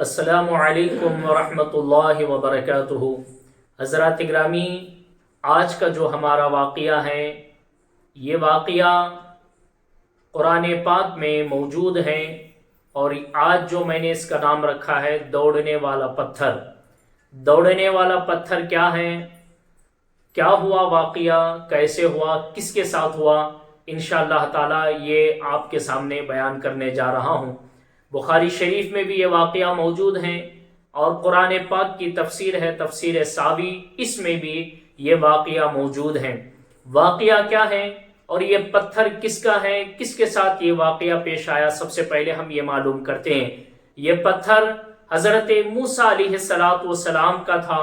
السلام علیکم ورحمۃ اللہ وبرکاتہ۔ حضرات گرامی، آج کا جو ہمارا واقعہ ہے یہ واقعہ قرآن پاک میں موجود ہے، اور آج جو میں نے اس کا نام رکھا ہے دوڑنے والا پتھر۔ دوڑنے والا پتھر کیا ہے، کیا ہوا واقعہ، کیسے ہوا، کس کے ساتھ ہوا، انشاءاللہ تعالی یہ آپ کے سامنے بیان کرنے جا رہا ہوں۔ بخاری شریف میں بھی یہ واقعہ موجود ہے، اور قرآن پاک کی تفسیر ہے تفسیر ساوی، اس میں بھی یہ واقعہ موجود ہے۔ واقعہ کیا ہے اور یہ پتھر کس کا ہے، کس کے ساتھ یہ واقعہ پیش آیا، سب سے پہلے ہم یہ معلوم کرتے ہیں۔ یہ پتھر حضرت موسیٰ علیہ السلام کا تھا۔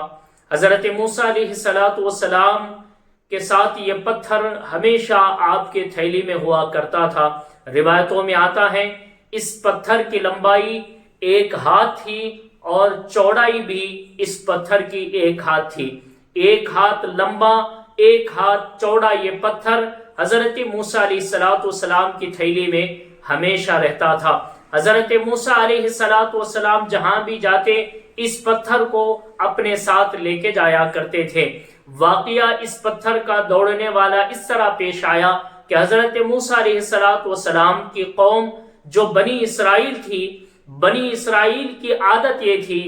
حضرت موسیٰ علیہ السلام کے ساتھ یہ پتھر ہمیشہ آپ کے تھیلی میں ہوا کرتا تھا۔ روایتوں میں آتا ہے اس پتھر کی لمبائی 1 ہاتھ تھی اور چوڑائی بھی اس پتھر کی 1 ہاتھ تھی۔ 1 ہاتھ لمبا 1 ہاتھ چوڑا یہ پتھر حضرت موسیٰ علیہ السلام کی تھیلی میں ہمیشہ رہتا تھا۔ حضرت موسیٰ علیہ السلام جہاں بھی جاتے اس پتھر کو اپنے ساتھ لے کے جایا کرتے تھے۔ واقعہ اس پتھر کا دوڑنے والا اس طرح پیش آیا کہ حضرت موسیٰ علیہ السلام کی قوم جو بنی اسرائیل تھی، بنی اسرائیل کی عادت یہ تھی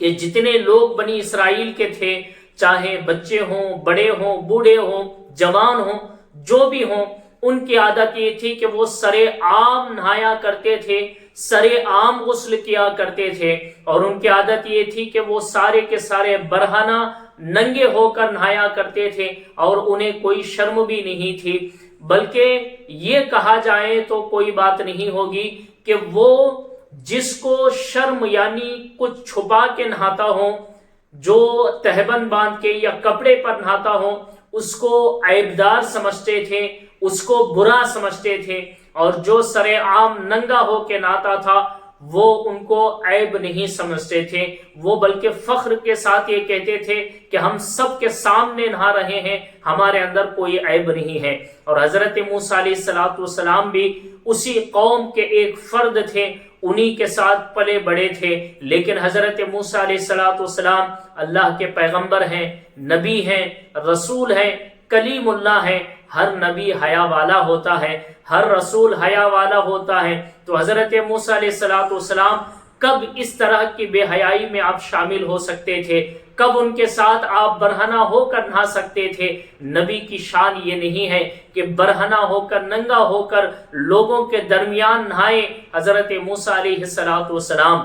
کہ جتنے لوگ بنی اسرائیل کے تھے، چاہے بچے ہوں، بڑے ہوں، بوڑھے ہوں، جوان ہوں، جو بھی ہوں، ان کی عادت یہ تھی کہ وہ سر عام نہایا کرتے تھے، سر عام غسل کیا کرتے تھے، اور ان کی عادت یہ تھی کہ وہ سارے کے سارے برہنہ ننگے ہو کر نہایا کرتے تھے، اور انہیں کوئی شرم بھی نہیں تھی۔ بلکہ یہ کہا جائے تو کوئی بات نہیں ہوگی کہ وہ جس کو شرم یعنی کچھ چھپا کے نہاتا ہو، جو تہبند باندھ کے یا کپڑے پر نہاتا ہو، اس کو عیبدار سمجھتے تھے، اس کو برا سمجھتے تھے، اور جو سر عام ننگا ہو کے نہاتا تھا وہ ان کو عیب نہیں سمجھتے تھے۔ وہ بلکہ فخر کے ساتھ یہ کہتے تھے کہ ہم سب کے سامنے نہا رہے ہیں، ہمارے اندر کوئی عیب نہیں ہے۔ اور حضرت موسیٰ علیہ السلام بھی اسی قوم کے ایک فرد تھے، انہی کے ساتھ پلے بڑے تھے۔ لیکن حضرت موسیٰ علیہ السلام اللہ کے پیغمبر ہیں، نبی ہیں، رسول ہیں، کلیم اللہ ہیں۔ ہر نبی حیا والا ہوتا ہے، ہر رسول حیا والا ہوتا ہے، تو حضرت موسیٰ علیہ السلام کب اس طرح کی بے حیائی میں آپ شامل ہو سکتے تھے، کب ان کے ساتھ آپ برہنہ ہو کر نہا سکتے تھے؟ نبی کی شان یہ نہیں ہے کہ برہنہ ہو کر، ننگا ہو کر لوگوں کے درمیان نہائے۔ حضرت موسیٰ علیہ السلام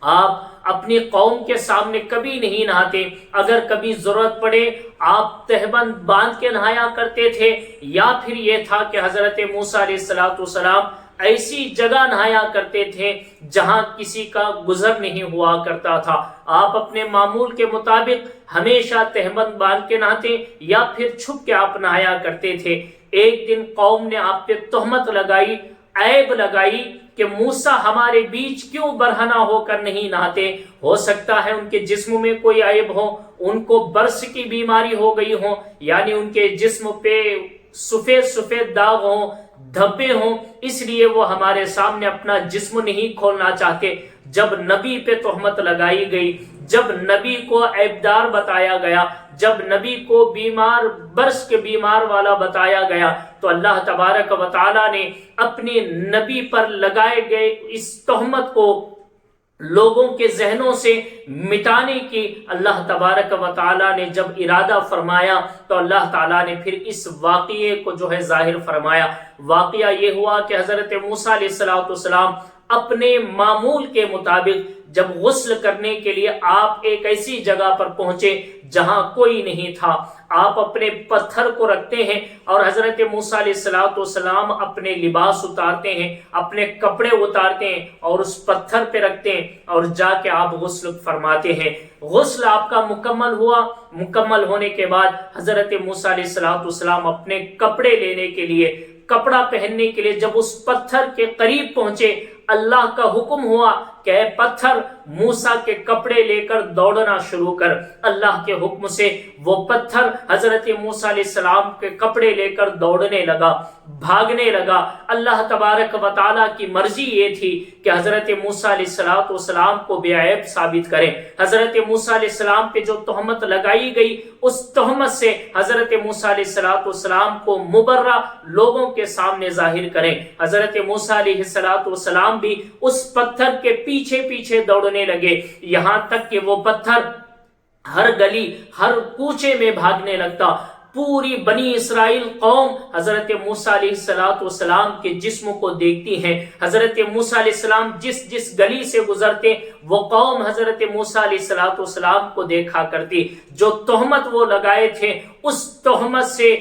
آپ اپنی قوم کے سامنے کبھی نہیں نہاتے، اگر کبھی ضرورت پڑے آپ تہبند باندھ کے نہایا کرتے تھے، یا پھر یہ تھا کہ حضرت موسیٰ علیہ السلام ایسی جگہ نہایا کرتے تھے جہاں کسی کا گزر نہیں ہوا کرتا تھا۔ آپ اپنے معمول کے مطابق ہمیشہ تہبند باندھ کے نہاتے، یا پھر چھپ کے آپ نہایا کرتے تھے۔ ایک دن قوم نے آپ پہ تہمت لگائی، عیب لگائی کہ موسیٰ ہمارے بیچ کیوں برہنہ ہو کر نہیں نہاتے؟ ہو سکتا ہے ان کے جسم میں کوئی عیب ہو، ان کو برس کی بیماری ہو گئی ہو، یعنی ان کے جسم پہ سفید سفید داغ ہوں، دھبے ہوں، اس لیے وہ ہمارے سامنے اپنا جسم نہیں کھولنا چاہتے۔ جب نبی پہ تہمت لگائی گئی، جب نبی کو عیبدار بتایا گیا، جب نبی کو بیمار، برس کے بیمار والا بتایا گیا، تو اللہ تبارک و تعالی نے اپنے نبی پر لگائے گئے اس تہمت کو لوگوں کے ذہنوں سے مٹانے کی اللہ تبارک و تعالی نے جب ارادہ فرمایا، تو اللہ تعالی نے پھر اس واقعے کو جو ہے ظاہر فرمایا۔ واقعہ یہ ہوا کہ حضرت موسیٰ علیہ السلام اپنے معمول کے مطابق جب غسل کرنے کے لیے آپ ایک ایسی جگہ پر پہنچے جہاں کوئی نہیں تھا، آپ اپنے پتھر کو رکھتے ہیں، اور حضرت موسیٰ علیہ السلام اپنے لباس اتارتے ہیں، اپنے کپڑے اتارتے ہیں، اور اس پتھر پہ رکھتے ہیں، اور جا کے آپ غسل فرماتے ہیں۔ غسل آپ کا مکمل ہوا، مکمل ہونے کے بعد حضرت موسیٰ علیہ السلام اپنے کپڑے لینے کے لیے، کپڑا پہننے کے لیے جب اس پتھر کے قریب پہنچے، اللہ کا حکم ہوا کہ اے پتھر موسیٰ کے کپڑے لے کر دوڑنا شروع کر۔ اللہ کے حکم سے وہ پتھر حضرت موسیٰ علیہ السلام کے کپڑے لے کر دوڑنے لگا، بھاگنے لگا۔ اللہ تبارک و تعالیٰ کی مرضی یہ تھی کہ حضرت موسیٰ علیہ السلام کو بے عیب ثابت کریں۔ حضرت موسیٰ علیہ السلام پہ جو تہمت لگائی گئی، اس تہمت سے حضرت موسیٰ علیہ السلام کو مبرہ لوگوں کے سامنے ظاہر کریں۔ حضرت موسیٰ علیہ السلام بھی اس پتھر کے پیچھے پیچھے دوڑنے لگے، یہاں تک کہ وہ پتھر ہر گلی ہر کوچے میں بھاگنے لگتا۔ پوری بنی اسرائیل قوم حضرت موسیٰ علیہ السلام کے جسم کو دیکھتی ہیں۔ حضرت موسیٰ علیہ السلام جس گلی سے گزرتے وہ قوم حضرت موسیٰ علیہ السلام کو دیکھا کرتی۔ جو تہمت وہ لگائے تھے اس تہمت سے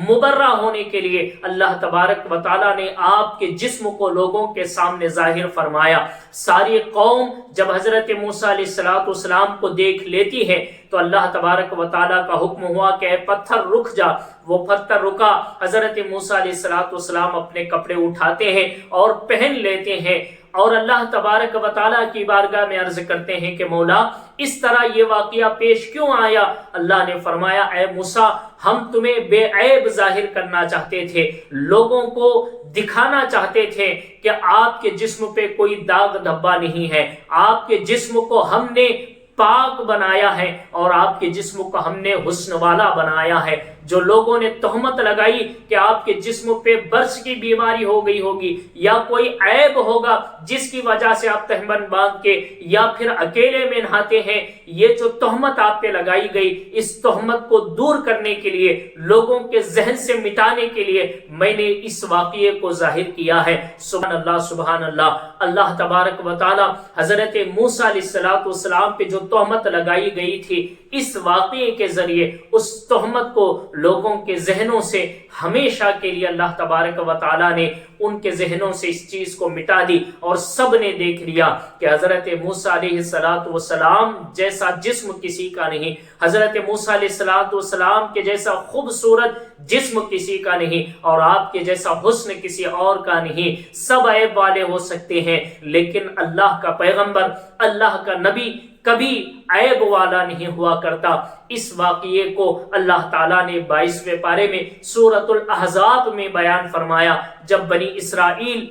مبرہ ہونے کے لیے اللہ تبارک و تعالیٰ نے آپ کے جسم کو لوگوں کے سامنے ظاہر فرمایا۔ ساری قوم جب حضرت موسیٰ علیہ السلام کو دیکھ لیتی ہے تو اللہ تبارک و تعالیٰ کا حکم ہوا کہ اے پتھر رک جا۔ وہ پتھر رکا۔ حضرت موسیٰ علیہ السلام اپنے کپڑے اٹھاتے ہیں اور پہن لیتے ہیں اور اللہ تبارک و تعالیٰ کی بارگاہ میں عرض کرتے ہیں کہ مولا اس طرح یہ واقعہ پیش کیوں آیا؟ اللہ نے فرمایا اے موسیٰ ہم تمہیں بے عیب ظاہر کرنا چاہتے تھے، لوگوں کو دکھانا چاہتے تھے کہ آپ کے جسم پہ کوئی داغ دھبا نہیں ہے، آپ کے جسم کو ہم نے پاک بنایا ہے اور آپ کے جسم کو ہم نے حسن والا بنایا ہے۔ جو لوگوں نے تہمت لگائی کہ آپ کے جسم پہ برس کی بیماری ہو گئی ہوگی یا کوئی عیب ہوگا جس کی وجہ سے آپ تہمت باندھ کے یا پھر اکیلے میں نہاتے ہیں، یہ جو تہمت آپ پہ لگائی گئی اس تہمت کو دور کرنے کے لیے، لوگوں کے ذہن سے مٹانے کے لیے میں نے اس واقعے کو ظاہر کیا ہے۔ سبحان اللہ سبحان اللہ۔ اللہ تبارک و تعالی حضرت موسیٰ علیہ السلام پہ جو تہمت لگائی گئی تھی اس واقعے کے ذریعے اس تہمت کو لوگوں کے ذہنوں سے ہمیشہ کے لیے اللہ تبارک و تعالیٰ نے ان کے ذہنوں سے اس چیز کو مٹا دی اور سب نے دیکھ لیا کہ حضرت موسیٰ علیہ السلام جیسا جسم کسی کا نہیں، حضرت موسیٰ علیہ السلام کے جیسا خوبصورت جسم کسی کا نہیں اور آپ کے جیسا حسن کسی اور کا نہیں۔ سب عیب والے ہو سکتے ہیں لیکن اللہ کا پیغمبر، اللہ کا نبی کبھی عیب والا نہیں ہوا کرتا۔ اس واقعے کو اللہ تعالیٰ نے 22ویں پارے میں سورۃ الاحزاب میں بیان فرمایا۔ جب بنی اسرائیل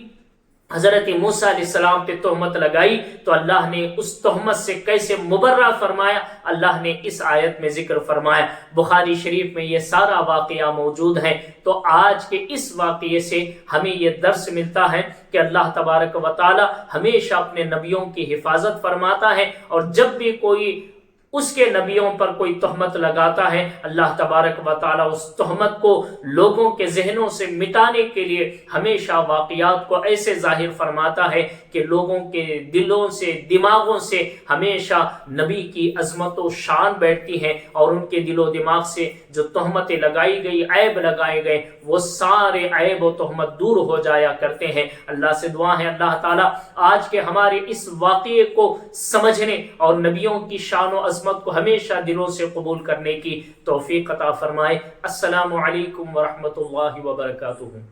حضرت موسیٰ علیہ السلام پہ تہمت لگائی تو اللہ نے اس تہمت سے کیسے مبرہ فرمایا، اللہ نے اس آیت میں ذکر فرمایا۔ بخاری شریف میں یہ سارا واقعہ موجود ہے۔ تو آج کے اس واقعے سے ہمیں یہ درس ملتا ہے کہ اللہ تبارک و تعالی ہمیشہ اپنے نبیوں کی حفاظت فرماتا ہے، اور جب بھی کوئی اس کے نبیوں پر کوئی تہمت لگاتا ہے اللہ تبارک و تعالی اس تہمت کو لوگوں کے ذہنوں سے مٹانے کے لیے ہمیشہ واقعات کو ایسے ظاہر فرماتا ہے کہ لوگوں کے دلوں سے دماغوں سے ہمیشہ نبی کی عظمت و شان بیٹھتی ہے، اور ان کے دل و دماغ سے جو تہمتیں لگائی گئی، عیب لگائے گئے، وہ سارے عیب و تہمت دور ہو جایا کرتے ہیں۔ اللہ سے دعا ہے اللہ تعالیٰ آج کے ہمارے اس واقعے کو سمجھنے اور نبیوں کی شان و عظمت کو ہمیشہ دلوں سے قبول کرنے کی توفیق عطا فرمائے۔ السلام علیکم ورحمۃ اللہ وبرکاتہ۔